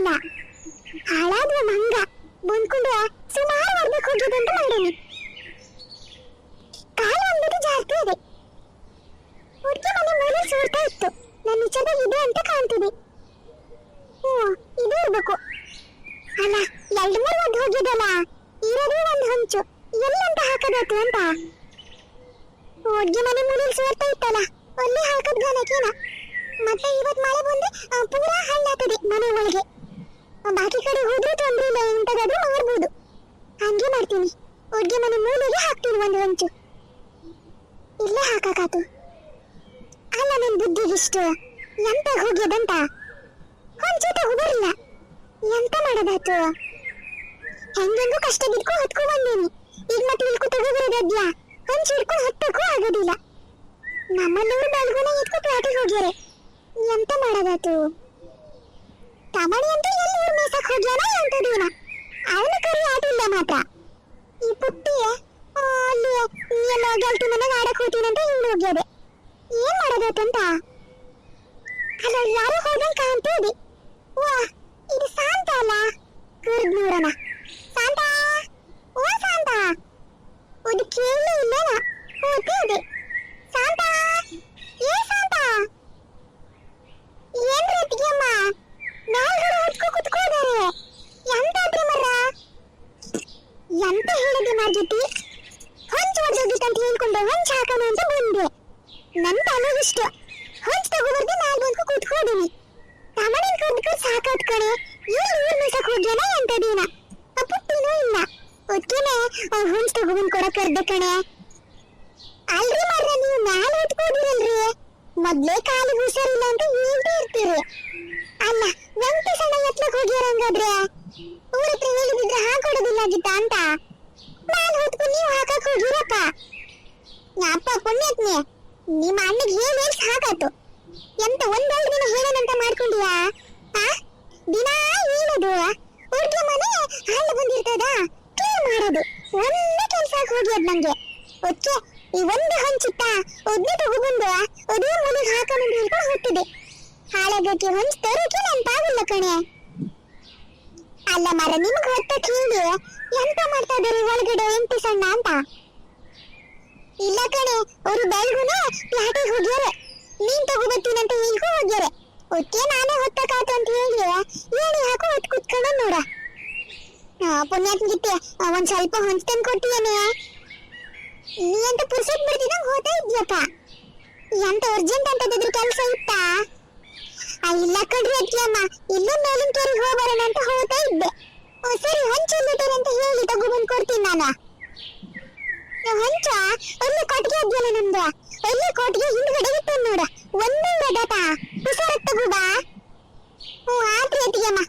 ಅಲ್ಲ, ಹಾಳಾದ್ವ ಮಂಗ ಬಂದ್ಕೊಂಡು ಸುಮಾರು ವರ್ಗಕ್ಕೆ ಹೋಗಿದಂತ ಮಾಡೀನಿ. ಕಾಲು ಅಂದ್ಬಿಟ್ಟು ಜಾಸ್ತಿ ಇದೆ. ಹುಡುಗಿ ಮನೆ ಮೂಲೆ ಸೂರ್ತಾ ಇತ್ತು. ನನ್ನ ನಿಜದ ಇದೆ ಅಂತ ಕಾಣ್ತಿದೆ. ಇದು ಇರ್ಬೇಕು ಅಲ್ಲ. 2-3 ಒದ್ದು ಹೋಗಿದಲ್ಲ, ಇರೋದೇ ಒಂದು ಹಂಚು. ಎಲ್ಲಂತ ಹಾಕಬೇಕು ಅಂತ ಹುಡುಗಿ ಮನೆ ಮೂಲೆ ಸೂರ್ತಾ ಇತ್ತಲ್ಲ, ಅಲ್ಲಿ ಹಾಕದ್ ಗಾನಕೇನ. ಮತ್ತೆ ಇವತ್ ಮಳೆ ಬಂದು ಪೂರಾ ಹಳ್ಳಾಗ್ತದೆ ಮನೆ ಒಳಗೆ. ಬಾಕಿ ಕಡೆ ಹೋದ್ರೂ ತೊಂದ್ರೆ ಇಲ್ಲ, ಎಂತದಾದ್ರೂ ಮಾಡ್ಬೋದು. ಹಂಗೆ ಮಾಡ್ತೀನಿ. ಹುಡುಗಿ ಮನೆ ಮೂಲೆಗೆ ಹಾಕ್ತೀನಿ ಒಂದು ಹಂಚು. ಇಲ್ಲೇ ಹಾಕಾಕಾತು. ಅಲ್ಲ, ನನ್ ಬುದ್ಧಿಗಿಷ್ಟು ಎಂತ ಹೋಗ್ಯದಂತ ಹೊಂಚು ತಗೋಬರ್ಲಿಲ್ಲ. ಎಂತ ಮಾಡೋದಾತು? ಹೆಂಗೆಂಗೂ ಕಷ್ಟ ಬಿದ್ಕೊ ಹೊತ್ಕೊ ಬಂದೀನಿ. ಈಗ ಮತ್ತೆ ಇಲ್ಕೊ ತಗೋಬರೋದ್ಯಾ? ಹೊಂಚು ಹಿಡ್ಕೊಂಡು ಹೊತ್ತಕ್ಕೂ ಆಗೋದಿಲ್ಲ. ನಮ್ಮಲ್ಲೂರು ಬೆಳಗುನ ಎತ್ಕೊ ಪ್ಲಾಟಿಗೆ ಹೋಗ್ಯಾರೆ. ಎಂತ ಮಾಡೋದಾತು? ತಮಣಿ ಅಂತೂ ಎಲ್ಲಿ ಊರ್ ಮೇಸಕ್ ಹೋಗ್ಯಾನ ಎಂತದೇನ. ಅವನ ಕರಿ ಆಟಿಲ್ಲ ಮಾತ್ರ. ಈ ಪುಟ್ಟಿ ಅಲ್ಲಿ ಎಲ್ಲ ಗೆಲ್ತಿ ಮನೆಗೆ ಆಡಕ್ ಹೋಗ್ತೀನಂತ ಹಿಂಗ್ ಹೋಗ್ಯಾದೆ. ಏನ್ ಮಾಡೋದಾತಂತ? ಅಲ್ಲ, ಯಾರೋ ಹೋದಂಗ್ ಕಾಣ್ತೇವೆ. ವಾ, ಇದು ಶಾಂತ ಅಲ್ಲ? ಕರ್ದ್ ನೋಡೋಣ. ಶಾಂತ, ಓ ಶಾಂತ, ಒಂದು ಕೇಳಲೇ ಇಲ್ಲನ. ಹೋಗ್ತೇವೆ. ಶಾಂತ, ಏ ಶಾಂತ, ಏನ್ ರೀತಿಯಮ್ಮ ನಾಲ್ಗಡೆ ಹೊತ್ಕೊ ಕುತ್ಕೋದಾರೆ. ಎಂತಾದ್ರಿ ಮರ? ಎಂತ ಹೇಳಿದೆ ಮಾರ್ಜಿತಿ? ಹೊಂಚು ಹೊಡೆದೋಗಿತ್ತಂತ ಹೇಳ್ಕೊಂಡು ಹೊಂಚು ಹಾಕೋಣ ಅಂತ ಬಂದೆ. ನನ್ ತಲೆಗಿಷ್ಟ ಹೊಂಚು ತಗೋಬರ್ದೆ ನಾಲ್ ಬಂದ್ಕೊ ಕುತ್ಕೋದೀನಿ. ತಮಣಿನ ಕರ್ದ್ಕೊ ಸಾಕಾತ್ ಕಣೆ. ಎಲ್ಲಿ ಊರ್ ಮೇಸಕ್ ಹೋಗ್ಯಾನ ಎಂತದೇನ. ಪುಟ್ಟಿನೂ ಇಲ್ಲ. ಒಟ್ಟಿನೇ ಹೊಂಚು ತಗೋಬಂದ್ ಕೊಡಕ್ ಕರ್ದೆ ಕಣೆ. ಅಲ್ರಿ ಮರ್ರ, ನೀವು ಮ್ಯಾಲ ಹೊತ್ಕೋದಿರಲ್ರಿ. ಮೊದ್ಲೇ ಕಾಲಿಗೆ ಹುಷಾರಿಲ್ಲ ಅಂತ ಹೇಳ್ತಾ ಇರ್ತೀರಿ. ಅಲ್ಲ, ವೆಂಕಟೇಶಣ್ಣ ಎತ್ಲಕ್ ಹೋಗ್ಯಾರ ಹಂಗಾದ್ರೆ. ಊರ ಹತ್ರ ಹೇಳಿದ್ರೆ ಹಾಕೊಡೋದಿಲ್ಲ ಆಗಿತ್ತ ಅಂತ ಮ್ಯಾಲ ಹೊತ್ಕೊಂಡು ನೀವು ಹಾಕಕ್ ಹೋಗಿರಪ್ಪ. ಅಪ್ಪ ಪುಣ್ಯಾತ್ಮೆ, ನಿಮ್ಮ ಅಣ್ಣಗೆ ಹೇಳಿ ಸಾಕಾತು. ಎಂತ ಒಂದೆರಡು ದಿನ ಹೇಳೋಣಂತ ಮಾಡ್ಕೊಂಡಿಯಾ? ದಿನ ಹೇಳೋದು, ಹುಡುಗಿ ಮನೆ ಹಾಲು ಬಂದಿರ್ತದ ಕ್ಲೀನ್ ಮಾಡೋದು, ಒಂದೇ ಕೆಲ್ಸ ಹೋಗ್ಯದ್ ನಂಗೆ. ಒಚ್ಚೆ ಈ ಒಂದು ಹಂಚಿತ್ತ ಒದ್ನೆ ತಗೊಬಂದು ಅದೇ ಮೂಲಿಗೆ ಹಾಕೋಣ ಹೇಳ್ಕೊಂಡು ಹೊತ್ತಿದೆ. ಹಾಳಾಗಕ್ಕೆ ಹೊಂಚು ತರೋಕೆ ನೆನಪಾಗಿಲ್ಲ ಕಣೆ. ಅಲ್ಲ ಮರ, ನಿಮ್ಗೆ ಹೊತ್ತಕ್ಕೆ ಹೇಳಿ ಎಂತ ಮಾಡ್ತಾ ಇದ್ದಾರೆ ಒಳಗಡೆ ಎಂಟಿ ಸಣ್ಣ ಅಂತ? ಇಲ್ಲ ಕಣೆ, ಅವರು ಬೆಳಗುನೆ ಪ್ಲಾಟಿಗೆ ಹೋಗ್ಯಾರೆ. ನೀನ್ ತಗೋಬರ್ತೀನಂತ ಹೇಳ್ಕೊ ಹೋಗ್ಯಾರೆ. ಒಕ್ಕೆ ನಾನೇ ಹೊತ್ತಕಾತು ಅಂತ ಹೇಳಿ ಏಣಿ ಹಾಕೋ ಹೊತ್ತು ಕುತ್ಕೊಂಡು ನೋಡ. ಪುಣ್ಯಾತ್ಮಗಿತ್ತೆ, ಒಂದ್ ಸ್ವಲ್ಪ ಹೊಂಚು ತಂದು ಕೊಟ್ಟಿಯೇನೆ. ನೀ ಅಂತ ಪುರ್ಸತ್ ಬರ್ತಿದಂಗ್ ಹೋಗ್ತಾ ಇದ್ಯಪ್ಪ. ಎಂತ ಅರ್ಜೆಂಟ್ ಅಂತದಿದ್ರೆ ಕೆಲಸ ಇತ್ತಾ? ಇಲ್ಲ ಕಡ್ರಿ ಅಜ್ಜಿಯಮ್ಮ, ಇಲ್ಲೂ ಮೇಲಿನ ಕೇರಿಗೆ ಹೋಗ್ಬರೋಣ ಅಂತ ಹೋಗ್ತಾ ಇದ್ದೆ. ಸರಿ, ಹೊಂಚು ಅಂತ ಹೇಳಿ ತಗೊಬಂದ್ ಕೊಡ್ತೀನಿ ನಾನು. ಹೊಂಚ ಒಳ್ಳೆ ಕೊಟ್ಟಿಗೆ ಅದ್ಯಲ್ಲ ನಮ್ದು. ಒಳ್ಳೆ ಕೊಟ್ಟಿಗೆ ಹಿಂದ್ಗಡೆ ಇಟ್ಟು ನೋಡ. ಒಂದೊಂದು ಡಾಟ ಹುಷಾರಾಗಿ ತಗೋಬಾ. ಆತ್ರಿ ಅಜ್ಜಿಯಮ್ಮ,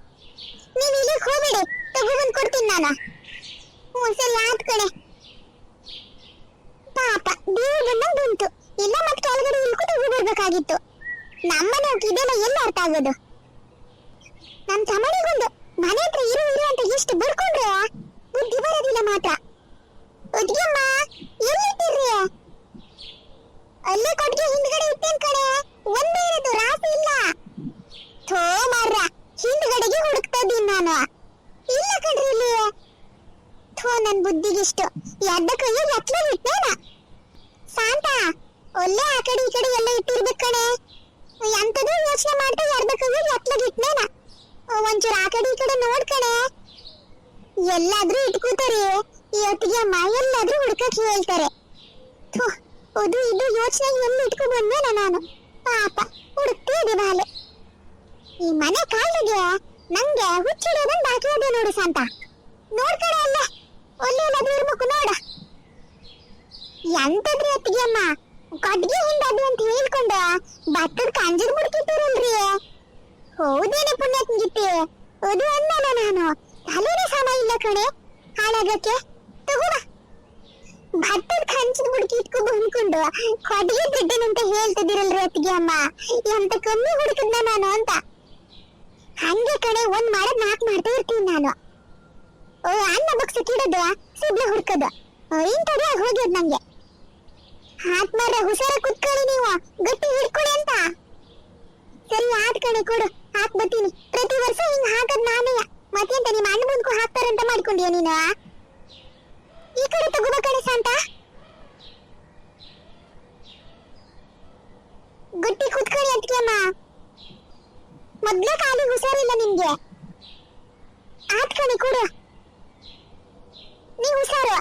ನೀವ್ ಇಲ್ಲಿಗೆ ಹೋಗ್ಬೇಡಿ, ತಗೊಬಂದ್ ಕೊಡ್ತೀನಿ ನಾನು. ಸರಿ ಆತ್ ಕಡೆ. ಪಾಪ ದೇವ್ರ ಬಂದಂಗ್ ಬಂತು. ಇಲ್ಲ ಮತ್ತೆ ಕೆಳಗಡೆ ಇಲ್ಕೂ ತಗೋಬರ್ಬೇಕಾಗಿತ್ತು. ನಮ್ಮನೆ ಇದೆಲ್ಲ ಎಲ್ಲ ಅರ್ಥ ಆಗೋದು. ನಮ್ ತಮ್ಮನಿಗೊಂದು ಮನೆ ಹತ್ರ ಇರು ಅಂತ ಎಷ್ಟು ಬಡ್ಕೊಂಡ್ರೆ ಬುದ್ಧಿ ಬರೋದಿಲ್ಲ ಮಾತ್ರ. ಒದ್ಗೆಮ್ಮ, ಎಲ್ಲಿಟ್ಟಿರ್ರಿ? ಅಲ್ಲೇ ಕೊಟ್ಟಿಗೆ ಹಿಂದ್ಗಡೆ ಇಟ್ಟೇನ್ ಕಡೆ. ಒಂದೇ ಇರೋದು, ರಾಸಿ ಇಲ್ಲ. ಥೋ ಮಾರ್ರ, ಹಿಂದ್ಗಡೆಗೆ ಹುಡುಕ್ತಾ ಇದ್ದೀನಿ ನಾನು. ಇಲ್ಲ ಕಣ್ರಿ ಇಲ್ಲಿ. ಥೋ, ನನ್ ಬುದ್ಧಿಗಿಷ್ಟು ಎದ್ದ ಕೈಯ ಎತ್ಲ ಇಟ್ಟೇನ. ಶಾಂತ, ಒಳ್ಳೆ ಆ ಕಡೆ ಈ ಕಡೆ ಎಲ್ಲ ಇಟ್ಟಿರ್ಬೇಕು ಕಣೆ. ಎಂತದೂ ಯೋಚನೆ ಮಾಡ್ತಾ ಎರ್ದಕ್ಕಾಗಿ ಎತ್ಲಾಗಿಟ್ನೇನ. ಒಂಚೂರು ಆ ಕಡೆ ಈ ಕಡೆ ನೋಡ್ಕಣೆ. ಎಲ್ಲಾದ್ರೂ ಇಟ್ಕೋತಾರೆ. ಇವತ್ತಿಗೆ ಅಮ್ಮ ಎಲ್ಲಾದ್ರೂ ಹುಡ್ಕಕ್ ಹೇಳ್ತಾರೆ. ಅದು ಇದು ಯೋಚನೆ ಎಲ್ಲಿ ಇಟ್ಕೊ ಬಂದ್ಮೇಲೆ ನಾನು ಪಾಪ ಹುಡುಕ್ತೇ ಇದೆ ಬಾಲೆ. ಈ ಮನೆ ಕಾಲಿಗೆ ನಂಗೆ ಹುಚ್ಚಿಡೋದನ್ ಬಾಕಿ ಅದೇ ನೋಡು ಶಾಂತ. ನೋಡ್ಕಣೆ ಅಲ್ಲೇ ಒಳ್ಳೆಯಲ್ಲಾದ್ರೂ ಇರ್ಬೇಕು ನೋಡ. ಎಂತದ್ರಿ ಅತ್ತಿಗೆ ಅಮ್ಮ, ಕೊಟ್ಟಿಗೆ ಹಿಂದದು ಅಂತ ಹೇಳ್ಕೊಂಡು ಭತ್ತದ ಕಂಜರ್ ಮುಡ್ಕಿಟ್ಟಿರಲ್ರಿ. ಹೌದೇನೆ ಪುಣ್ಯಾತ್ಮಗಿತ್ತಿ, ಅದು ಅನ್ನಲ್ಲ ನಾನು. ತಲೆನೇ ಸಮ ಇಲ್ಲ ಕಣೆ ಹಾಳಾಗಕ್ಕೆ. ತಗೋಬ, ಭತ್ತದ ಕಂಚದ ಮುಡ್ಕಿ ಇಟ್ಕೊಂಡು ಅನ್ಕೊಂಡು ಕೊಟ್ಟಿಗೆ ಬಿಡ್ಡೇನಂತ ಹೇಳ್ತಿದ್ದೀರಲ್ರಿ ಅತ್ತಿಗೆ ಅಮ್ಮ. ಎಂತ ಕಮ್ಮಿ ಹುಡುಕಿದ್ನ ನಾನು ಅಂತ. ಹಂಗೆ ಕಣೆ, ಒಂದ್ ಮಾಡದ್ 4 ಮಾಡ್ತಾ ಇರ್ತೀನಿ ನಾನು. ಅನ್ನ ಬಗ್ಸಕ್ಕಿಡೋದು, ಸಿಬ್ಲೆ ಹುಡ್ಕೋದು, ಇಂಥದೇ ಹೋಗ್ಯದ್ ನಂಗೆ. ಆತ್ಮರ ಹುಷಾರ ಕುತ್ಕೊಳ್ಳಿ, ನೀವು ಗಟ್ಟಿ ಹಿಡ್ಕೊಳ್ಳಿ ಅಂತ. ಸರಿ ಆತ್ ಕಣೆ, ಕೊಡು ಹಾಕ್ ಬರ್ತೀನಿ. ಪ್ರತಿ ವರ್ಷ ಹಿಂಗ್ ಹಾಕದ್ ನಾನೇ. ಮತ್ತೆಂತ ನಿಮ್ಮ ಅಣ್ಣ ಬಂದ್ಕು ಹಾಕ್ತಾರಂತ ಮಾಡ್ಕೊಂಡ್ಯಾ ನೀನು? ಈ ಕಡೆ ತಗೋಬ ಕಣೆ ಶಾಂತ. ಗಟ್ಟಿ ಕುತ್ಕೊಳ್ಳಿ ಅದ್ಕೆಮ್ಮ. ಮೊದ್ಲೇ ಕಾಲಿಗೆ ಹುಷಾರಿಲ್ಲ ನಿಮ್ಗೆ. ಆತ್ ಕಣೆ ಕೊಡು. ನೀ ಹುಷಾರು.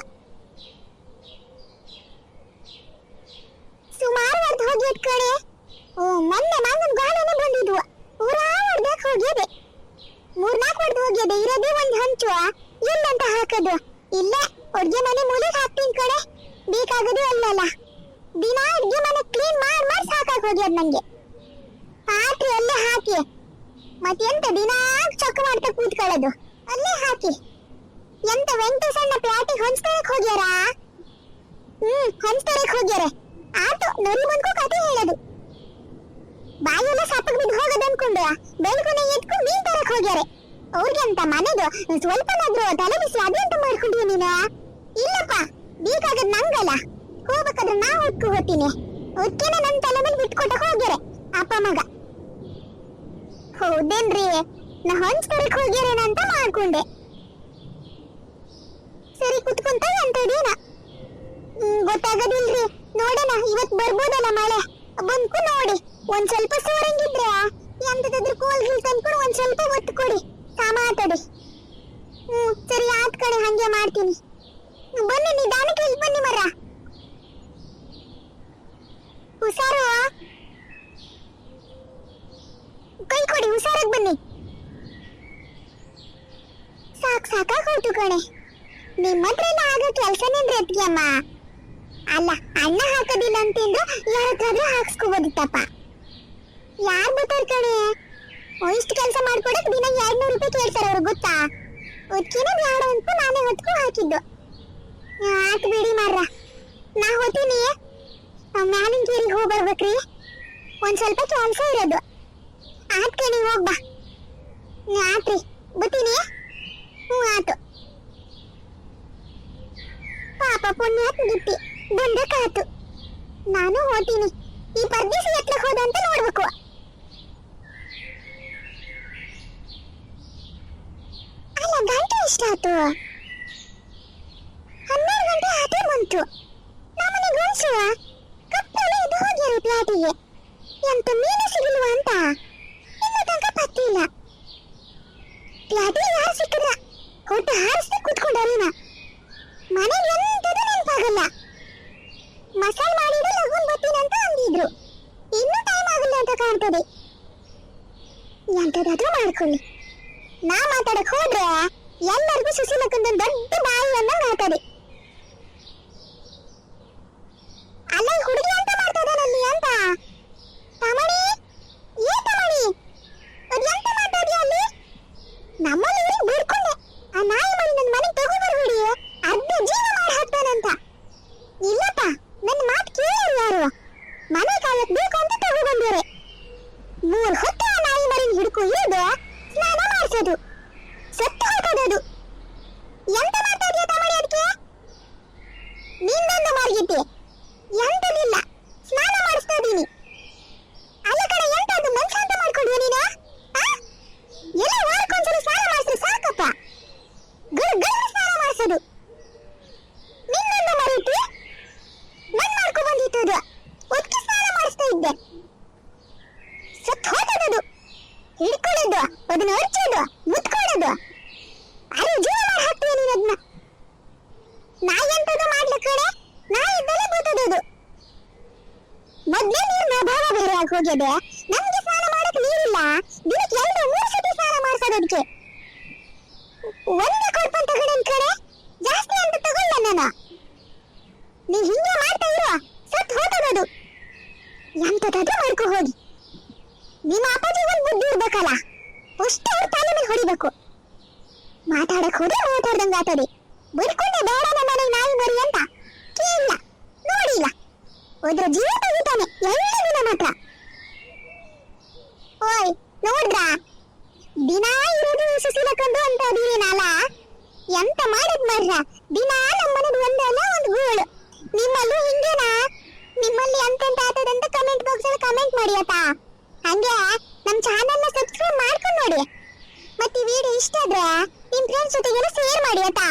ಸುಮಾರು ಹೊಡೆದು ಹೋಗಿ ಕಣೆ. ಓ ಮೊನ್ನೆ ಮಂಗನ್ ಗಾಳನೆ ಬಂದಿದ್ವು. ಊರಾ ಹೊಡ್ದಾಕ್ ಹೋಗ್ಯದೆ. 3-4 ಹೊಡೆದು ಹೋಗ್ಯದೆ. ಇರೋದೇ ಒಂದ್ ಹಂಚು. ಎಲ್ಲಂತ ಹಾಕದು? ಇಲ್ಲ, ಅಡ್ಗೆ ಮನೆ ಮೂಲೆಗೆ ಹಾಕ್ತೀನಿ ಕಣೆ. ಬೇಕಾಗದು ಅಲ್ಲಲ್ಲ. ದಿನ ಅಡ್ಗೆ ಮನೆ ಕ್ಲೀನ್ ಮಾಡಿ ಸಾಕಾಗ್ ಹೋಗ್ಯದ ನಂಗೆ. ಪಾತ್ರೆ ಅಲ್ಲೇ ಹಾಕಿ ಮತ್ತೆಂತ ದಿನ ಚೊಕ್ಕ ಮಾಡ್ತಾ ಕೂತ್ಕೊಳ್ಳೋದು. ಅಲ್ಲೇ ಹಾಕಿ. ಎಂತ ವೆಂಕಟೇಶಣ್ಣ ಪ್ಯಾಟಿಗೆ ಹೊಂಚ್ಕೊಳಕ್ ಹೋಗ್ಯಾರ? ಹೊಂಚ್ಕೊಳಕ್ ಹೋಗ್ಯಾರ. ಆತು, ನರಿ ಬಂದ್ಕೋ ಕತೆ ಹೇಳೋದು. ಬಾಯೆಲ್ಲ ಸಪ್ಪಗ್ ಬಿದ್ದು ಹೋಗೋದು ಅನ್ಕೊಂಡು ಬೆಳ್ಕೊನೆ ಎತ್ಕೊಂಡು ಮೀನ್ ತರಕ್ ಹೋಗ್ಯಾರೆ. ಅವ್ರಿಗೆ ಅಂತ ಮನೆದು ಸ್ವಲ್ಪನಾದ್ರೂ ತಲೆ ಬಿಸಿ ಅದೆಂತ ಮಾಡ್ಕೊಂಡಿಯ ನೀನು? ಇಲ್ಲಪ್ಪ, ಬೇಕಾಗದ್ ನಂಗಲ್ಲ. ಹೋಗ್ಬೇಕಾದ್ರೆ ನಾ ಹೊತ್ಕೊ ಹೋಗ್ತೀನಿ. ಅದಕ್ಕೇನೆ ನನ್ ತಲೆ ಮೇಲೆ ಬಿಟ್ಕೊಟ್ಟಕ್ ಹೋಗ್ಯಾರೆ ಅಪ್ಪ ಮಗ. ಹೌದೇನ್ರಿ? ನಾ ಹೊಂಚ್ಕೊಳಕ್ ಹೋಗ್ಯಾರೇನಂತ ಮಾಡ್ಕೊಂಡೆ. ಸರಿ ಕುತ್ಕೊಂತ ಎಂತದೇನ ಗೊತ್ತಾಗದಿಲ್ರಿ. ನೋಡೋಣ, ಇವತ್ ಬರ್ಬೋದಲ್ಲ ಮಳೆ. ಬಂದ್ಕು ನೋಡಿ. ಒಂದ್ ಸ್ವಲ್ಪ ಸೋರಂಗಿದ್ರೆ ಎಂತದಾದ್ರೂ ಕೋಲ್ ಗಿಲ್ ತಂದ್ಕೊಂಡು ಒಂದ್ ಸ್ವಲ್ಪ ಒತ್ತು ಕೊಡಿ. ಮಾತಾಡಿ. ಸರಿ ಆತ್ ಕಡೆ, ಹಂಗೆ ಮಾಡ್ತೀನಿ. ಬನ್ನಿ, ನಿಧಾನಕ್ಕೆ ಇಲ್ಲಿ ಬನ್ನಿ ಮರ. ಹುಷಾರು. ಕೈ ಕೊಡಿ, ಹುಷಾರಾಗಿ ಬನ್ನಿ. ಸಾಕಾಗ್ ಹೋಯ್ತು ಕಣೆ. ನಿಮ್ಮ ಹತ್ರ ಆಗೋ ಕೆಲ್ಸನೇನ್ರಿ ಅತ್ತಿಗೆಮ್ಮ? ಅಲ್ಲ, ಅಣ್ಣ ಹಾಕೋದಿಲ್ಲ ಅಂತಿಂದು ಯಾರತ್ರಾದ್ರೂ ಹಾಕ್ಸ್ಕೋಬೋದಿತ್ತಪ್ಪ. ಯಾರ್ ಬರ್ತಾರ ಕಣೆ? ಇಷ್ಟು ಕೆಲಸ ಮಾಡ್ಕೊಡಕ್ ದಿನ 200 ರೂಪಾಯಿ ಕೇಳ್ತಾರ ಅವ್ರು, ಗೊತ್ತಾ? ಅದಕ್ಕೇನೆ ಬೇಡ ಅಂತ ನಾನೇ ಹೊತ್ಕೊ ಹಾಕಿದ್ದು. ಆತ್ ಬಿಡಿ ಮಾರ್ರ, ನಾ ಹೋತೀನಿ. ಮ್ಯಾಲಿನ ಕೇರಿಗೆ ಹೋಗಿ ಬರ್ಬೇಕ್ರಿ. ಒಂದ್ ಸ್ವಲ್ಪ ಕೆಲಸ ಇರೋದು. ಆತ್ ಕಣಿ, ಹೋಗ್ಬಾ. ಆತ್ರಿ, ಬತ್ತೀನಿ. ಆತು. ಪಾಪ ಪುಣ್ಯಾತ್ಮ ಗಿಟ್ಟಿ ಬಂದಕ್ಕಾತು. ನಾನು ಹೋತೀನಿ. ಈ ಪರ್ದೇಸಿ ಎತ್ಲಕ್ ಹೋದಂತ ನೋಡ್ಬೇಕು. ಅಲ್ಲ, ಗಂಟೆ ಎಷ್ಟಾಯ್ತು? 12 ಗಂಟೆ ಆಟೇ ಬಂತು. ನಮ್ಮನೆ ಗಂಡ್ಸು ಕಪ್ಪಲೆ ಇದು ಹೋಗ್ಯಾರ ಪ್ಲಾಟಿಗೆ. ಎಂತ ಮೀನು ಸಿಗಲ್ವಾ ಅಂತ ಇನ್ನು ತನಕ ಪತ್ತೆ ಇಲ್ಲ. ಪ್ಲಾಟಿಗೆ ಯಾರು ಸಿಕ್ಕಿದ್ರ ಕೊಟ್ಟು ಹಾರಿಸ್ತಾ ಕೂತ್ಕೊಂಡಾರಿನ. ಮನೆಗೆ ಎಂತದು ನೆನಪಾಗಲ್ಲ. ಮಸಾಲೆ ಮಾಡಿದ್ರೆ ಲಗುನ್ ಬರ್ತೀನಂತ ಅಂದಿದ್ರು. ಇನ್ನೂ ಟೈಮ್ ಆಗಲ್ಲ ಅಂತ ಕಾಣ್ತದೆ. ಎಂತದಾದ್ರೂ ಮಾಡ್ಕೊಳ್ಳಿ. ನಾ ಮಾತಾಡಕ್ ಹೋದ್ರೆ ಎಲ್ಲರಿಗೂ ಸುಶೀಲಕ್ಕೊಂದು ದೊಡ್ಡ ಬಾಯಿ ಅನ್ನೋ ಮಾತಾಡಿ. ಅಲ್ಲ, ಹುಡುಗಿ ಅಂತ ಮಾಡ್ತದಾನಲ್ಲಿ ಅಂತ. ತಮಣಿ, ಏ ತಮಣಿ, ಅದು ಎಂತ ಮಾತಾಡಿ ಅಲ್ಲಿ? ನಮ್ಮಲ್ಲಿ ಊರಿಗೆ ಬಿಡ್ಕೊಂಡೆ. ಆ ನಾಯಿ ಮರಿ ನನ್ನ ಮನೆಗೆ ತಗೊಂಡ್ಬರ್ಬಿಡಿ, ಅರ್ಧ ಜೀವ ಮಾಡಿ ಹಾಕ್ತಾನಂತ. ಇಲ್ಲಪ್ಪ, ನನ್ನ ಮಾತು ಕೇಳೋರು ಯಾರು? ಮನೆ ಕಾಲಕ್ ಬೇಕು ಅಂತ ತಗೊಂಡ್ಬಂದಿರೆ. 3 ಹೊತ್ತು ಆ ನಾಯಿ ಮರಿನ ಹಿಡ್ಕೊ ಇರೋದು, ಸ್ನಾನ ಮಾಡಿಸೋದು, ಸತ್ತು ಹಾಕೋದು. ಎಂತ ಮಾತಾಡಿಯ ತಮಣಿ? ಅದಕ್ಕೆ ನಿನ್ನೊಂದು ಮಾರ್ಗಿದ್ದೆ. ಎಂತದಿಲ್ಲ, ಸ್ನಾನ ಮಾಡಿಸ್ತಾ ಇದೀನಿ. ಅಲ್ಲ ಕಡೆ, ಎಂತ ಅದು ಮನ್ಸ ಅಂತ ಮಾಡ್ಕೊಂಡ್ಯ ನೀನು? ಎಲ್ಲ ವಾರಕ್ಕೊಂದ್ಸಲ ಸ್ನಾನ ಮಾಡಿಸಿದ್ರೆ ಸಾಕಪ್ಪ. ಗರ್ ಸ್ನಾನ ಮಾಡಿಸೋದು. ನಿನ್ನೊಂದು ಮರೀತಿ ನನ್ ಮಾಡ್ಕೊ ಬಂದಿತ್ತು. ಅದು ಒತ್ತಿ ಸ್ನಾನ ಮಾಡಿಸ್ತಾ ಇದ್ದೆ. ಸತ್ತು ಹೋಗೋದು, ಹಿಡ್ಕೊಳ್ಳೋದು, ಅದನ್ನ ಹರ್ಚೋದು, ಮುತ್ಕೊಳ್ಳೋದು. ಅರೆ ಜೀವ ಮಾಡಿ ಹಾಕ್ತೀಯ ನೀನು ಅದನ್ನ. ನಾ ಎಂತದು ಮಾಡ್ಲ ಕಡೆ, ನಾ ಇದ್ದಲ್ಲೇ ಬೂತದದು. ಮೊದ್ಲೇ ನೀರ್ನ ಭಾವ ಬೇರೆ ಆಗಿ ಹೋಗ್ಯದೆ. ನಮ್ಗೆ ಸ್ನಾನ ಮಾಡಕ್ ನೀರಿಲ್ಲ. ದಿನಕ್ಕೆ 2-3 ಸತಿ ಸ್ನಾನ ಮಾಡಿಸೋದಕ್ಕೆ. ಒಂದೇ ಕೊಡ್ಪನ್ ತಗೊಂಡನ್ ಕಡೆ, ಜಾಸ್ತಿ ಅಂತ ತಗೊಳ್ಳ ನಾನು. ನೀ ಹಿಂಗೆ ಮಾಡ್ತಾ ಇರೋ, ಸತ್ ಹೋಗೋದು. ಎಂತದಾದ್ರೂ ಮಾಡ್ಕೊ ಹೋಗಿ. ನಿಮ್ಮ ಅಪ್ಪಾಜಿ ಒಂದು ಬುದ್ಧಿ ಇರ್ಬೇಕಲ್ಲ, ಅಷ್ಟೇ ಅವ್ರ ತಲೆ ಮೇಲೆ ಹೊಡಿಬೇಕು. ಮಾತಾಡಕ್ ಹೋದ್ರೆ ಮಾತಾಡ್ದಂಗ ಆತದೆ. ಬಿಡ್ಕೊಂಡೆ ಬೇಡ ನಮ್ಮ ಮನೆಗೆ ನಾಯಿ ಮರಿ ಅಂತ ಕೇಳಿಲ್ಲ, ನೋಡಿಲ್ಲ. ಹೋದ್ರೆ ಜೀವ ತೆಗಿತಾನೆ ಎಲ್ಲರಿಗೂ ಮಾತ್ರ. ಓಯ್, ನೋಡ್ರ? ದಿನ ಇರೋದು ಸುಶೀಲಕ್ಕೊಂದು ಅಂತ ಅದೀನಲ್ಲ. ಎಂತ ಮಾಡದ್ ಮಾಡ್ರ? ದಿನ ನಮ್ಮನದು ಒಂದಲ್ಲ ಒಂದು ಗೋಳು. ನಿಮ್ಮಲ್ಲೂ ಹಿಂಗೇನಾ? ನಿಮ್ಮಲ್ಲಿ ಎಂತೆಂತ ಆತದಂತ ಕಮೆಂಟ್ ಬಾಕ್ಸ್ ಅಲ್ಲಿ ಕಮೆಂಟ್ ಮಾಡಿ ಆತಾ. ಹಂಗೆ ನಮ್ ಚಾನೆಲ್ ನ ಸಬ್ಸ್ಕ್ರೈಬ್ ಮಾಡಿ. ಕೊಡಿ. ಮತ್ತೆ ಈ ವಿಡಿಯೋ ಇಷ್ಟ ಆದ್ರೆ ನಿಮ್ ಫ್ರೆಂಡ್ಸ್ ಜೊತೆಗೆಲ್ಲ ಶೇರ್ ಮಾಡಿ ಆಯ್ತಾ.